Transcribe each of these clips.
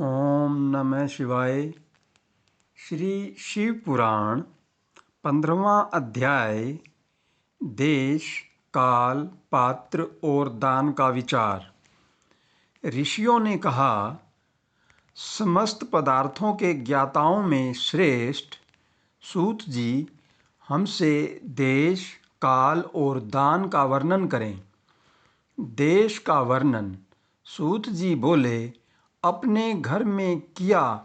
ओम नमः शिवाय। श्री शिव पुराण 15वां अध्याय देश, काल, पात्र और दान का विचार। ऋषियों ने कहा, समस्त पदार्थों के ज्ञाताओं में श्रेष्ठ सूत जी हमसे देश, काल और दान का वर्णन करें। देश का वर्णन। सूत जी बोले, अपने घर में किया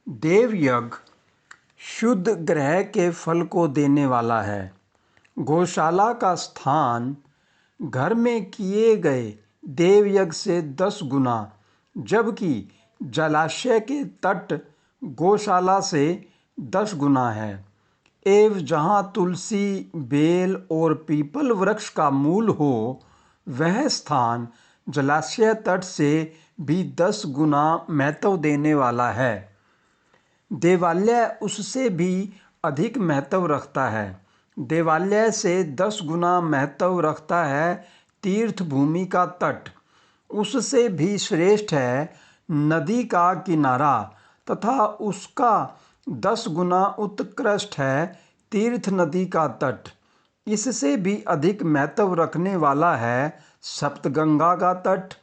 देवयज्ञ शुद्ध ग्रह के फल को देने वाला है। गौशाला का स्थान घर में किए गए देवयज्ञ से 10 गुना, जबकि जलाशय के तट गौशाला से 10 गुना है। एवं जहाँ तुलसी, बेल और पीपल वृक्ष का मूल हो, वह स्थान जलाशय तट से भी 10 गुना महत्व देने वाला है। देवालय उससे भी अधिक महत्व रखता है। देवालय से 10 गुना महत्व रखता है तीर्थ भूमि का तट। उससे भी श्रेष्ठ है नदी का किनारा, तथा उसका 10 गुना उत्कृष्ट है तीर्थ नदी का तट। इससे भी अधिक महत्व रखने वाला है सप्तगंगा का तट,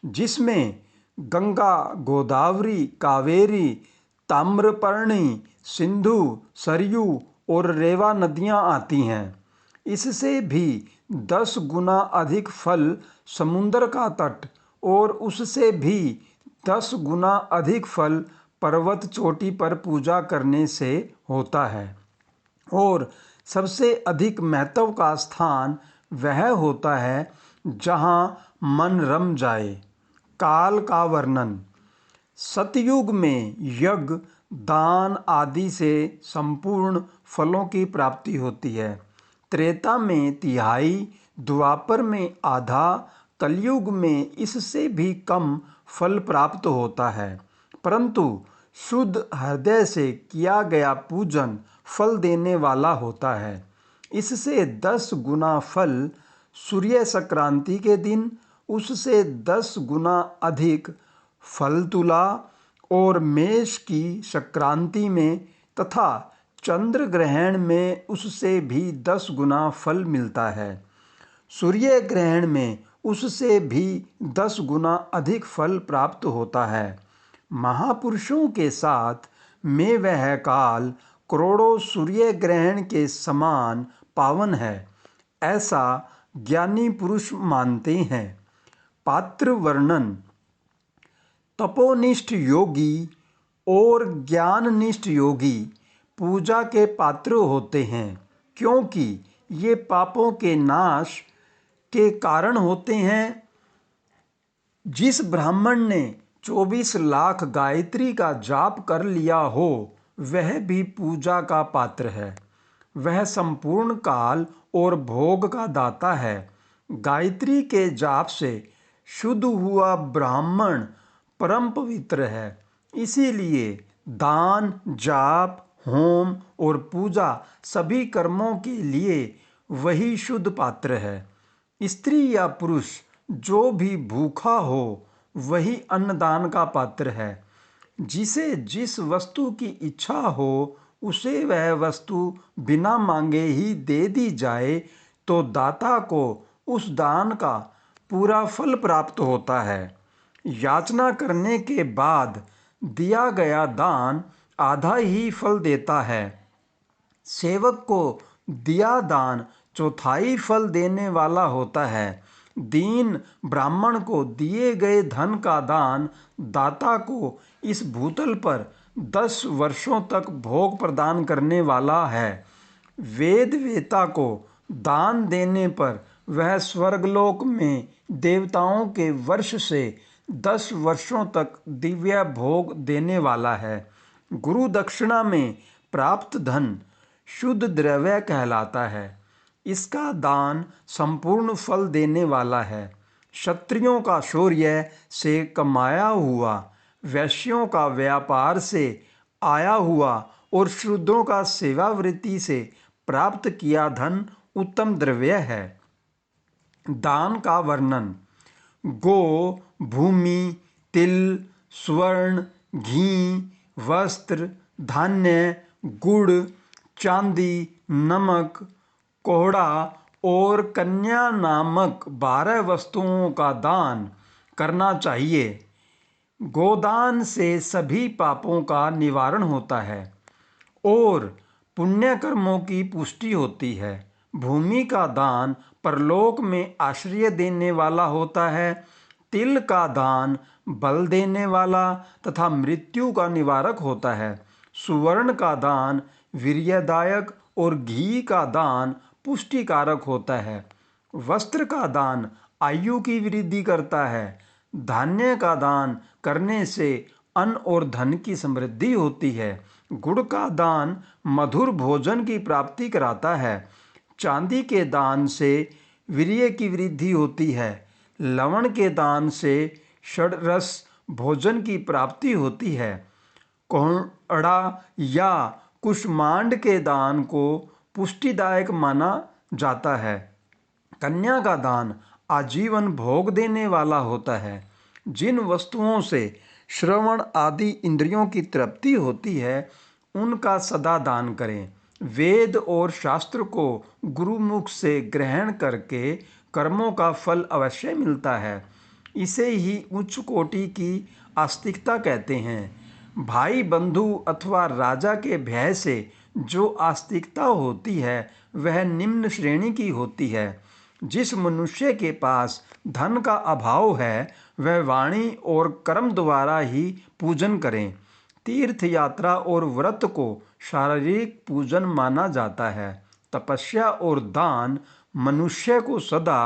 जिसमें गंगा, गोदावरी, कावेरी, ताम्रपर्णी, सिंधु, सरयू और रेवा नदियाँ आती हैं। इससे भी 10 गुना अधिक फल समुद्र का तट, और उससे भी 10 गुना अधिक फल पर्वत चोटी पर पूजा करने से होता है। और सबसे अधिक महत्व का स्थान वह होता है जहाँ मन रम जाए। काल का वर्णन। सतयुग में यज्ञ, दान आदि से संपूर्ण फलों की प्राप्ति होती है। त्रेता में तिहाई, द्वापर में आधा, कलयुग में इससे भी कम फल प्राप्त होता है। परंतु शुद्ध हृदय से किया गया पूजन फल देने वाला होता है। इससे 10 गुना फल सूर्य संक्रांति के दिन, उससे 10 गुना अधिक फल तुला और मेष की संक्रांति में, तथा चंद्र ग्रहण में उससे भी 10 गुना फल मिलता है। सूर्य ग्रहण में उससे भी 10 गुना अधिक फल प्राप्त होता है। महापुरुषों के साथ में वह काल करोड़ों सूर्य ग्रहण के समान पावन है, ऐसा ज्ञानी पुरुष मानते हैं। पात्र वर्णन। तपोनिष्ठ योगी और ज्ञाननिष्ठ योगी पूजा के पात्र होते हैं, क्योंकि ये पापों के नाश के कारण होते हैं। जिस ब्राह्मण ने 24 लाख गायत्री का जाप कर लिया हो, वह भी पूजा का पात्र है। वह संपूर्ण काल और भोग का दाता है। गायत्री के जाप से शुद्ध हुआ ब्राह्मण परम पवित्र है। इसीलिए दान, जाप, होम और पूजा सभी कर्मों के लिए वही शुद्ध पात्र है। स्त्री या पुरुष जो भी भूखा हो, वही अन्नदान का पात्र है। जिसे जिस वस्तु की इच्छा हो, उसे वह वस्तु बिना मांगे ही दे दी जाए, तो दाता को उस दान का पूरा फल प्राप्त होता है। याचना करने के बाद दिया गया दान आधा ही फल देता है। सेवक को दिया दान चौथाई फल देने वाला होता है। दीन ब्राह्मण को दिए गए धन का दान दाता को इस भूतल पर 10 वर्षों तक भोग प्रदान करने वाला है। वेद वेता को दान देने पर वह स्वर्गलोक में देवताओं के वर्ष से 10 वर्षों तक दिव्य भोग देने वाला है। गुरु दक्षिणा में प्राप्त धन शुद्ध द्रव्य कहलाता है। इसका दान संपूर्ण फल देने वाला है। क्षत्रियों का शौर्य से कमाया हुआ, वैश्यों का व्यापार से आया हुआ और शूद्रों का सेवावृत्ति से प्राप्त किया धन उत्तम द्रव्य है। दान का वर्णन। गो, भूमि, तिल, स्वर्ण, घी, वस्त्र, धान्य, गुड़, चांदी, नमक, कोहड़ा और कन्या नामक 12 वस्तुओं का दान करना चाहिए। गोदान से सभी पापों का निवारण होता है और पुण्य कर्मों की पुष्टि होती है। भूमि का दान परलोक में आश्रय देने वाला होता है। तिल का दान बल देने वाला तथा मृत्यु का निवारक होता है। सुवर्ण का दान वीर्यदायक और घी का दान पुष्टिकारक होता है। वस्त्र का दान आयु की वृद्धि करता है। धान्य का दान करने से अन्न और धन की समृद्धि होती है। गुड़ का दान मधुर भोजन की प्राप्ति कराता है। चांदी के दान से वीर्य की वृद्धि होती है। लवण के दान से षड्रस भोजन की प्राप्ति होती है। कोहड़ा या कुष्मांड के दान को पुष्टिदायक माना जाता है। कन्या का दान आजीवन भोग देने वाला होता है। जिन वस्तुओं से श्रवण आदि इंद्रियों की तृप्ति होती है उनका सदा दान करें। वेद और शास्त्र को गुरुमुख से ग्रहण करके कर्मों का फल अवश्य मिलता है। इसे ही उच्च कोटि की आस्तिकता कहते हैं। भाई बंधु अथवा राजा के भय से जो आस्तिकता होती है वह निम्न श्रेणी की होती है। जिस मनुष्य के पास धन का अभाव है वह वाणी और कर्म द्वारा ही पूजन करें। तीर्थ यात्रा और व्रत को शारीरिक पूजन माना जाता है। तपस्या और दान मनुष्य को सदा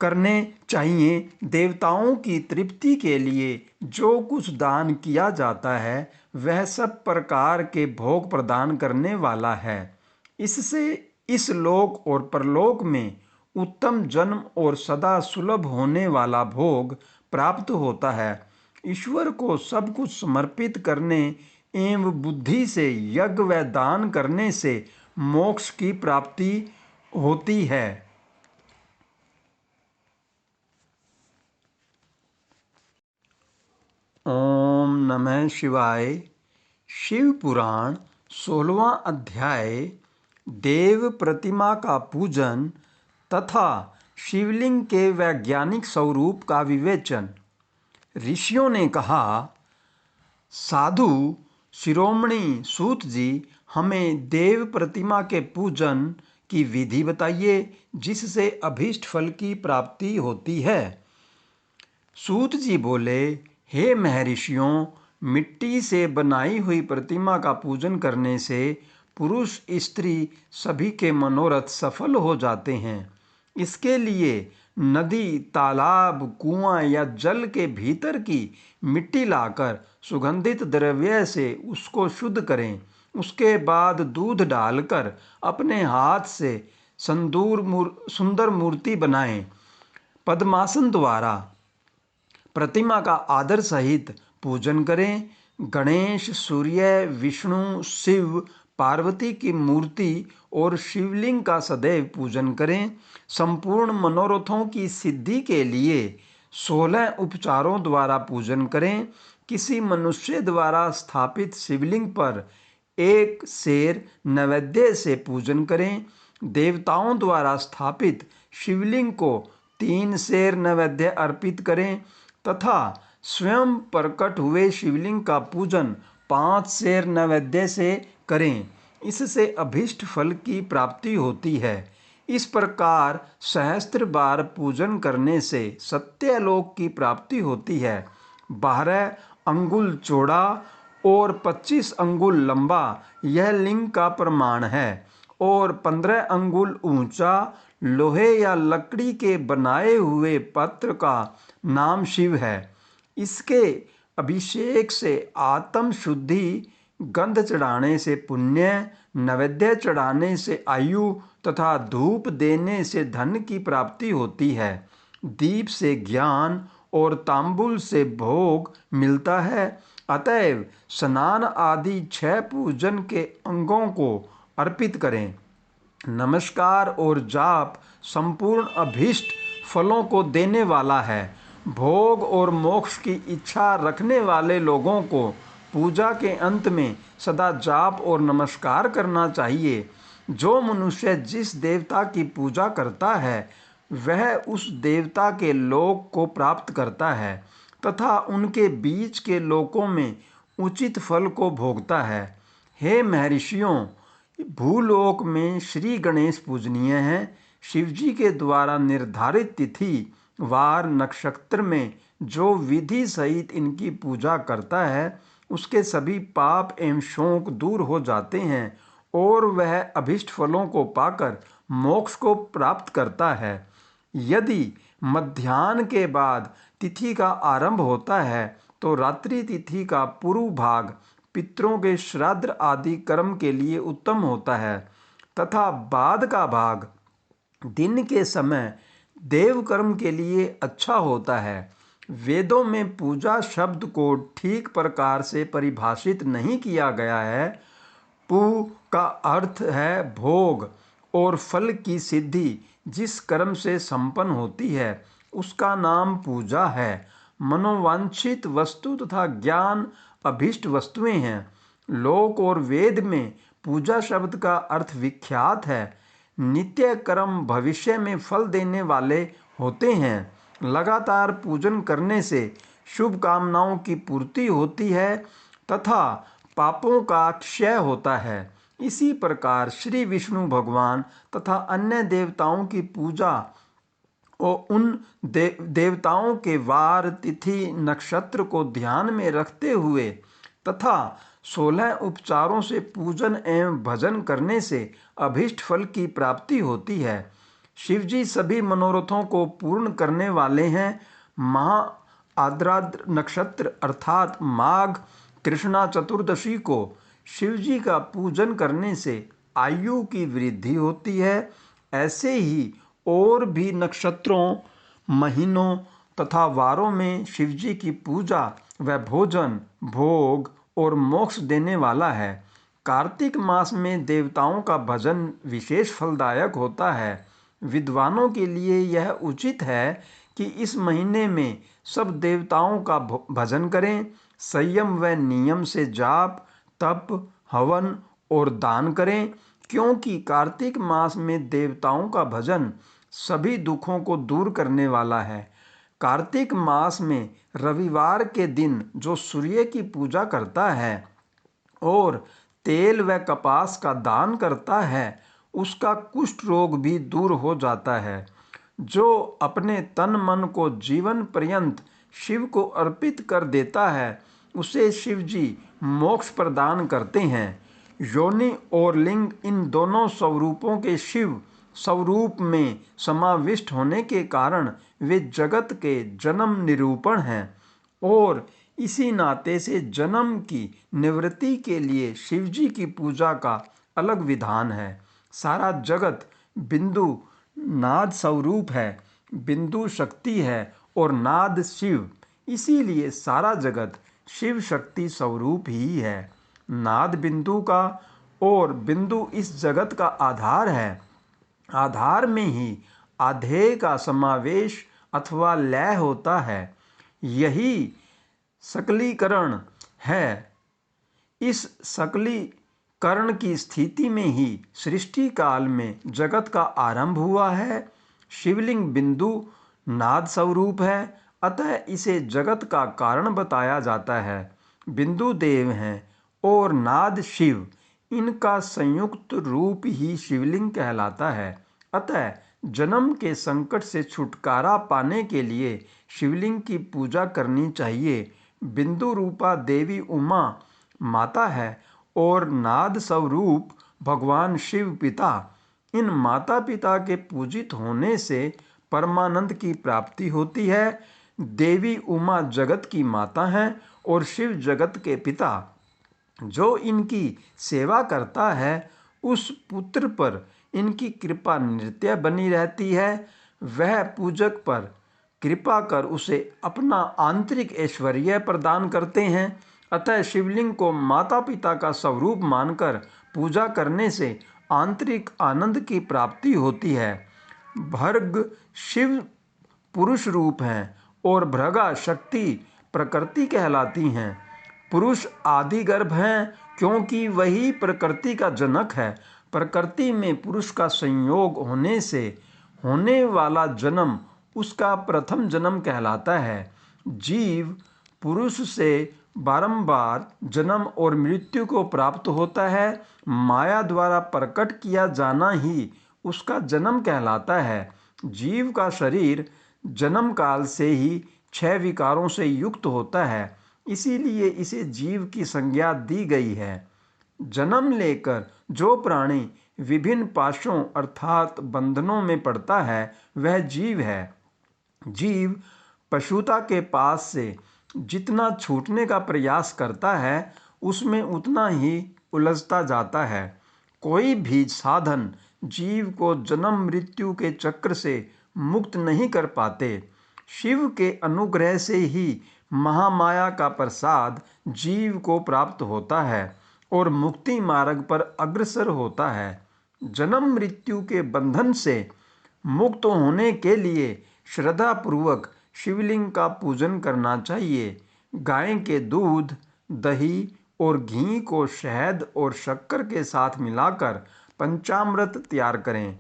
करने चाहिए। देवताओं की तृप्ति के लिए जो कुछ दान किया जाता है वह सब प्रकार के भोग प्रदान करने वाला है। इससे इस लोक और परलोक में उत्तम जन्म और सदा सुलभ होने वाला भोग प्राप्त होता है। ईश्वर को सब कुछ समर्पित करने एवं बुद्धि से यज्ञ व दान करने से मोक्ष की प्राप्ति होती है। ओम नमः शिवाय। शिव पुराण 16वां अध्याय देव प्रतिमा का पूजन तथा शिवलिंग के वैज्ञानिक स्वरूप का विवेचन। ऋषियों ने कहा, साधु शिरोमणि सूत जी, हमें देव प्रतिमा के पूजन की विधि बताइए जिससे अभीष्ट फल की प्राप्ति होती है। सूत जी बोले, हे महर्षियों, मिट्टी से बनाई हुई प्रतिमा का पूजन करने से पुरुष स्त्री सभी के मनोरथ सफल हो जाते हैं। इसके लिए नदी, तालाब, कुआं या जल के भीतर की मिट्टी लाकर सुगंधित द्रव्य से उसको शुद्ध करें। उसके बाद दूध डालकर अपने हाथ से सुंदर मूर्ति बनाएं। पद्मासन द्वारा प्रतिमा का आदर सहित पूजन करें। गणेश, सूर्य, विष्णु, शिव, पार्वती की मूर्ति और शिवलिंग का सदैव पूजन करें। संपूर्ण मनोरथों की सिद्धि के लिए 16 उपचारों द्वारा पूजन करें। किसी मनुष्य द्वारा स्थापित शिवलिंग पर एक शेर नैवेद्य से पूजन करें। देवताओं द्वारा स्थापित शिवलिंग को 3 शेर नैवेद्य अर्पित करें तथा स्वयं प्रकट हुए शिवलिंग का पूजन 5 शेर नैवेद्य से करें। इससे अभीष्ट फल की प्राप्ति होती है। इस प्रकार सहस्त्र बार पूजन करने से सत्यलोक की प्राप्ति होती है। 12 अंगुल चौड़ा और 25 अंगुल लंबा यह लिंग का प्रमाण है और 15 अंगुल ऊंचा लोहे या लकड़ी के बनाए हुए पत्र का नाम शिव है। इसके अभिषेक से आत्म शुद्धि, गंध चढ़ाने से पुण्य, नैवेद्य चढ़ाने से आयु तथा धूप देने से धन की प्राप्ति होती है। दीप से ज्ञान और तांबुल से भोग मिलता है। अतएव स्नान आदि 6 पूजन के अंगों को अर्पित करें। नमस्कार और जाप संपूर्ण अभीष्ट फलों को देने वाला है। भोग और मोक्ष की इच्छा रखने वाले लोगों को पूजा के अंत में सदा जाप और नमस्कार करना चाहिए। जो मनुष्य जिस देवता की पूजा करता है वह उस देवता के लोक को प्राप्त करता है तथा उनके बीच के लोकों में उचित फल को भोगता है। हे महर्षियों, भूलोक में श्री गणेश पूजनीय हैं। शिवजी के द्वारा निर्धारित तिथि वार नक्षत्र में जो विधि सहित इनकी पूजा करता है उसके सभी पाप एवं शोक दूर हो जाते हैं और वह अभिष्ट फलों को पाकर मोक्ष को प्राप्त करता है। यदि मध्याह्न के बाद तिथि का आरंभ होता है तो रात्रि तिथि का पूर्व भाग पितरों के श्राद्ध आदि कर्म के लिए उत्तम होता है तथा बाद का भाग दिन के समय देव कर्म के लिए अच्छा होता है। वेदों में पूजा शब्द को ठीक प्रकार से परिभाषित नहीं किया गया है। पू का अर्थ है भोग और फल की सिद्धि जिस कर्म से संपन्न होती है उसका नाम पूजा है। मनोवांछित वस्तु तथा ज्ञान अभीष्ट वस्तुएं हैं। लोक और वेद में पूजा शब्द का अर्थ विख्यात है। नित्य कर्म भविष्य में फल देने वाले होते हैं। लगातार पूजन करने से शुभ कामनाओं की पूर्ति होती है तथा पापों का क्षय होता है। इसी प्रकार श्री विष्णु भगवान तथा अन्य देवताओं की पूजा और उन देवताओं के वार तिथि नक्षत्र को ध्यान में रखते हुए तथा 16 उपचारों से पूजन एवं भजन करने से अभीष्ट फल की प्राप्ति होती है। शिवजी सभी मनोरथों को पूर्ण करने वाले हैं। महा आद्राद्र नक्षत्र अर्थात माघ कृष्णा चतुर्दशी को शिवजी का पूजन करने से आयु की वृद्धि होती है। ऐसे ही और भी नक्षत्रों, महीनों तथा वारों में शिवजी की पूजा व भोजन, भोग और मोक्ष देने वाला है। कार्तिक मास में देवताओं का भजन विशेष फलदायक होता है। विद्वानों के लिए यह उचित है कि इस महीने में सब देवताओं का भजन करें। संयम व नियम से जाप, तप, हवन और दान करें, क्योंकि कार्तिक मास में देवताओं का भजन सभी दुखों को दूर करने वाला है। कार्तिक मास में रविवार के दिन जो सूर्य की पूजा करता है और तेल व कपास का दान करता है उसका कुष्ठ रोग भी दूर हो जाता है। जो अपने तन मन को जीवन पर्यंत शिव को अर्पित कर देता है उसे शिव जी मोक्ष प्रदान करते हैं। योनि और लिंग इन दोनों स्वरूपों के शिव स्वरूप में समाविष्ट होने के कारण वे जगत के जन्म निरूपण हैं और इसी नाते से जन्म की निवृत्ति के लिए शिवजी की पूजा का अलग विधान है। सारा जगत बिंदु नाद स्वरूप है। बिंदु शक्ति है और नाद शिव, इसीलिए सारा जगत शिव शक्ति स्वरूप ही है। नाद बिंदु का और बिंदु इस जगत का आधार है। आधार में ही आधेय का समावेश अथवा लय होता है। यही सकलीकरण है। इस सकलीकरण की स्थिति में ही सृष्टि काल में जगत का आरंभ हुआ है। शिवलिंग बिंदु नाद स्वरूप है, अतः इसे जगत का कारण बताया जाता है। बिंदु देव हैं और नाद शिव, इनका संयुक्त रूप ही शिवलिंग कहलाता है। अतः जन्म के संकट से छुटकारा पाने के लिए शिवलिंग की पूजा करनी चाहिए। बिंदु रूपा देवी उमा माता है और नाद स्वरूप भगवान शिव पिता। इन माता पिता के पूजित होने से परमानंद की प्राप्ति होती है। देवी उमा जगत की माता हैं और शिव जगत के पिता। जो इनकी सेवा करता है उस पुत्र पर इनकी कृपा नित्य बनी रहती है। वह पूजक पर कृपा कर उसे अपना आंतरिक ऐश्वर्य प्रदान करते हैं। अतः शिवलिंग को माता पिता का स्वरूप मानकर पूजा करने से आंतरिक आनंद की प्राप्ति होती है। भर्ग शिव पुरुष रूप हैं और भृगा शक्ति प्रकृति कहलाती हैं। पुरुष आदि गर्भ हैं क्योंकि वही प्रकृति का जनक है। प्रकृति में पुरुष का संयोग होने से होने वाला जन्म उसका प्रथम जन्म कहलाता है। जीव पुरुष से बारंबार जन्म और मृत्यु को प्राप्त होता है। माया द्वारा प्रकट किया जाना ही उसका जन्म कहलाता है। जीव का शरीर जन्म काल से ही 6 विकारों से युक्त होता है, इसीलिए इसे जीव की संज्ञा दी गई है। जन्म लेकर जो प्राणी विभिन्न पाशों अर्थात बंधनों में पड़ता है वह जीव है। जीव पशुता के पास से जितना छूटने का प्रयास करता है उसमें उतना ही उलझता जाता है। कोई भी साधन जीव को जन्म मृत्यु के चक्र से मुक्त नहीं कर पाते। शिव के अनुग्रह से ही महामाया का प्रसाद जीव को प्राप्त होता है और मुक्ति मार्ग पर अग्रसर होता है। जन्म मृत्यु के बंधन से मुक्त होने के लिए श्रद्धापूर्वक शिवलिंग का पूजन करना चाहिए। गाय के दूध, दही और घी को शहद और शक्कर के साथ मिलाकर पंचामृत तैयार करें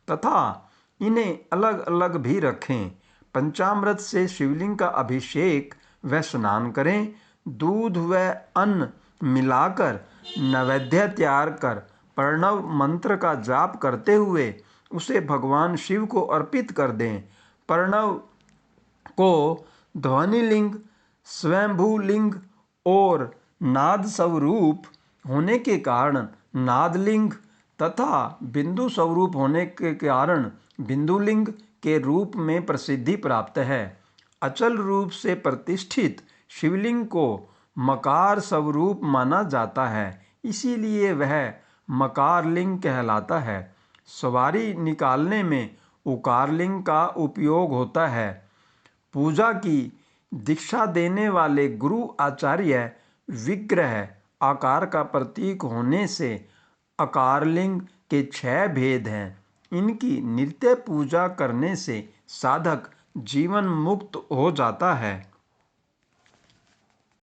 तथा इन्हें अलग अलग भी रखें। पंचामृत से शिवलिंग का अभिषेक व स्नान करें। दूध व अन्न मिलाकर नैवेद्य तैयार कर प्रणव मंत्र का जाप करते हुए उसे भगवान शिव को अर्पित कर दें। प्रणव को ध्वनिलिंग, स्वयंभू लिंग और नाद स्वरूप होने के कारण नादलिंग तथा बिंदु स्वरूप होने के कारण बिंदुलिंग के रूप में प्रसिद्धि प्राप्त है। अचल रूप से प्रतिष्ठित शिवलिंग को मकार स्वरूप माना जाता है, इसीलिए वह मकारलिंग कहलाता है। सवारी निकालने में उकारलिंग का उपयोग होता है। पूजा की दीक्षा देने वाले गुरु आचार्य विग्रह आकार का प्रतीक होने से आकारलिंग के 6 भेद हैं। इनकी नित्य पूजा करने से साधक जीवन मुक्त हो जाता है।